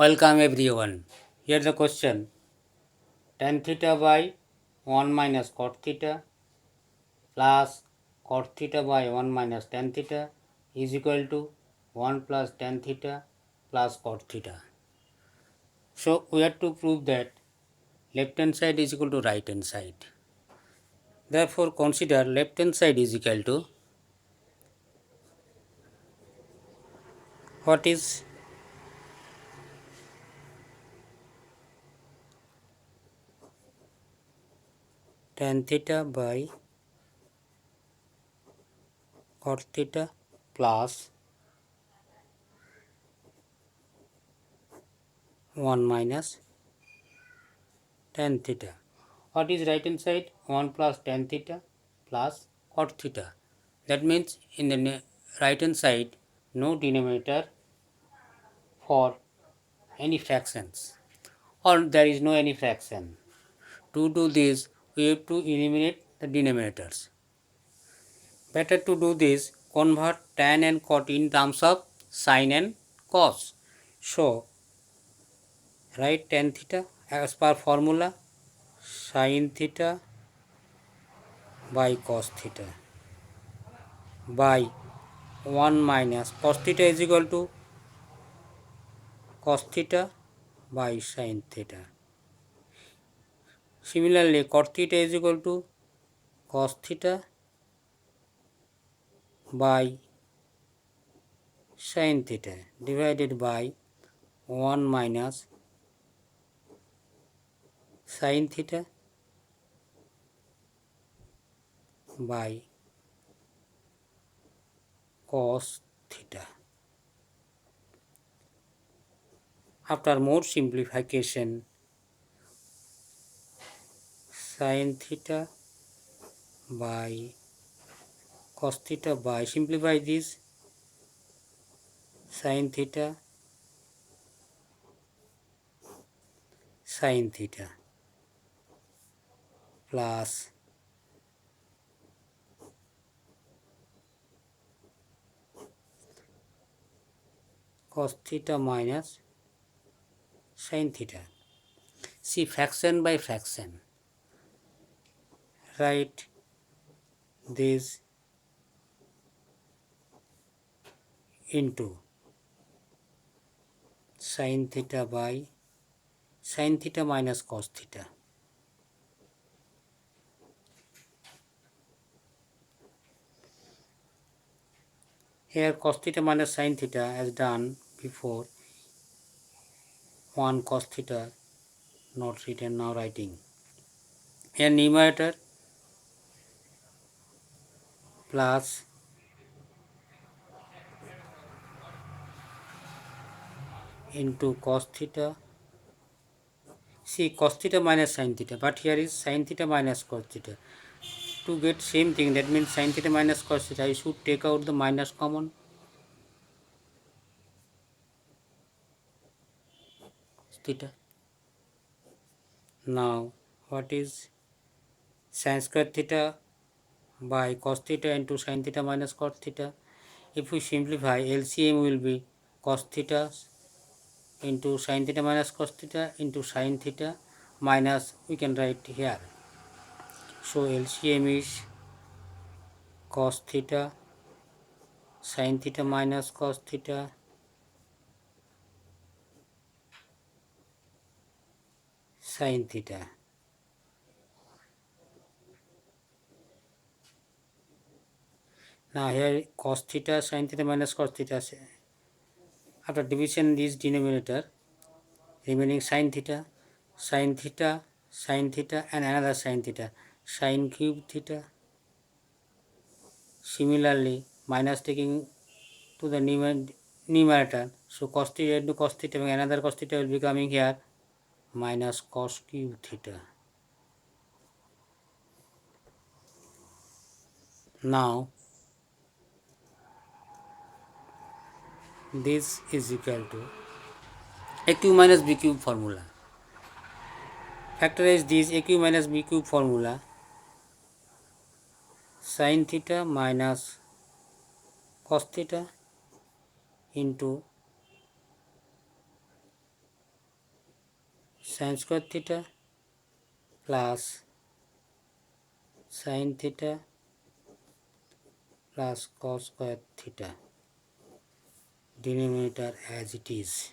Welcome everyone. Here the question: tan theta by 1 minus cot theta plus cot theta by 1 minus tan theta is equal to 1 plus tan theta plus cot theta. So we have to prove that left hand side is equal to right hand side. Therefore consider left hand side is equal to what is tan theta by cot theta plus 1 minus tan theta. What is right hand side? 1 plus tan theta plus cot theta. That means in the right hand side no denominator for any fractions, or there is no any fraction. To do this we have to eliminate the denominators. Better to do this, convert tan and cot in terms of sin and cos. So write tan theta as per formula sin theta by cos theta by 1 minus cos theta is equal to cos theta by sin theta. Similarly, cot theta is equal to cos theta by sin theta divided by 1 minus sin theta by cos theta. After more simplification, sin theta by cos theta by, simplify this, sin theta sin theta plus cos theta minus sin theta. See, fraction by fraction. Write this into sin theta by sin theta minus cos theta. Here cos theta minus sin theta as done before, 1 cos theta not written, now writing. Here numerator plus into cos theta. See, cos theta minus sin theta, but here is sin theta minus cos theta. To get same thing, that means sin theta minus cos theta, I should take out the minus common. Theta. Now what is sin square theta by cos theta into sin theta minus cos theta? If we simplify, LCM will be cos theta into sin theta minus cos theta into sin theta minus, we can write here. So LCM is cos theta sin theta minus cos theta sin theta. Now here cos theta sin theta minus cos theta. After division this denominator, remaining sin theta and another sin theta, sin cube theta. Similarly, minus taking to the numerator, so cos theta into cos theta, another cos theta will be coming here, minus cos cube theta. Now this is equal to a cube minus b cube formula. Factorize this a cube minus b cube formula, sin theta minus cos theta into sin square theta plus sin theta plus cos square theta, denominator as it is,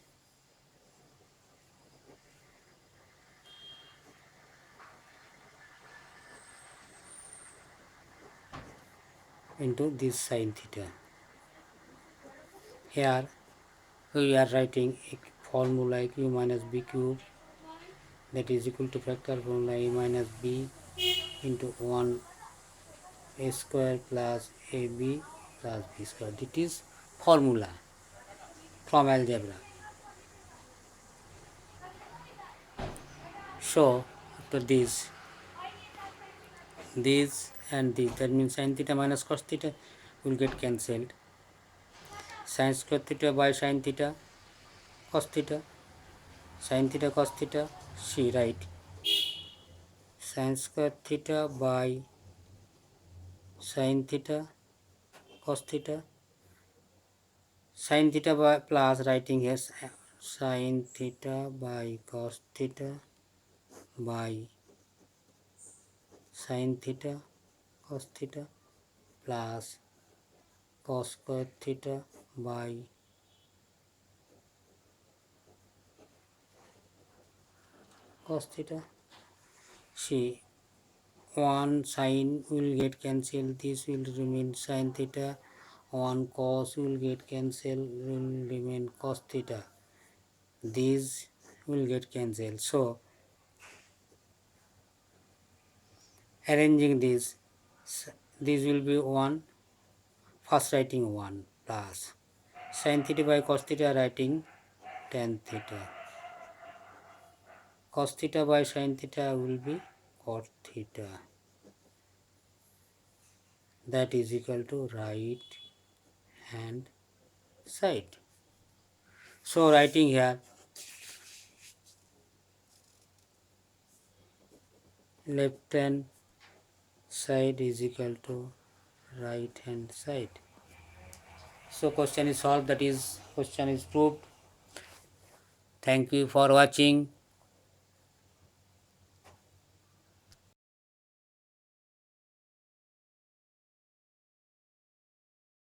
into this sin theta. Here we are writing a formula q minus b cube, that is equal to factor formula a minus b into 1 a square plus ab plus b square. It is formula from algebra. So after this and this, that means sin theta minus cos theta will get cancelled. Sin square theta by sin theta cos theta, sin theta cos theta, see right, sin square theta by sin theta cos theta, sin theta by plus writing here sin theta by cos theta by sin theta cos theta plus cos square theta by cos theta. See, one sin will get cancelled, this will remain sin theta, one cos will get cancelled, will remain cos theta, these will get cancelled. So arranging this will be 1, first writing 1 plus sin theta by cos theta, writing tan theta, cos theta by sin theta will be cot theta, that is equal to right hand side. So writing here left hand side is equal to right hand side. So question is solved, that is question is proved. Thank you for watching.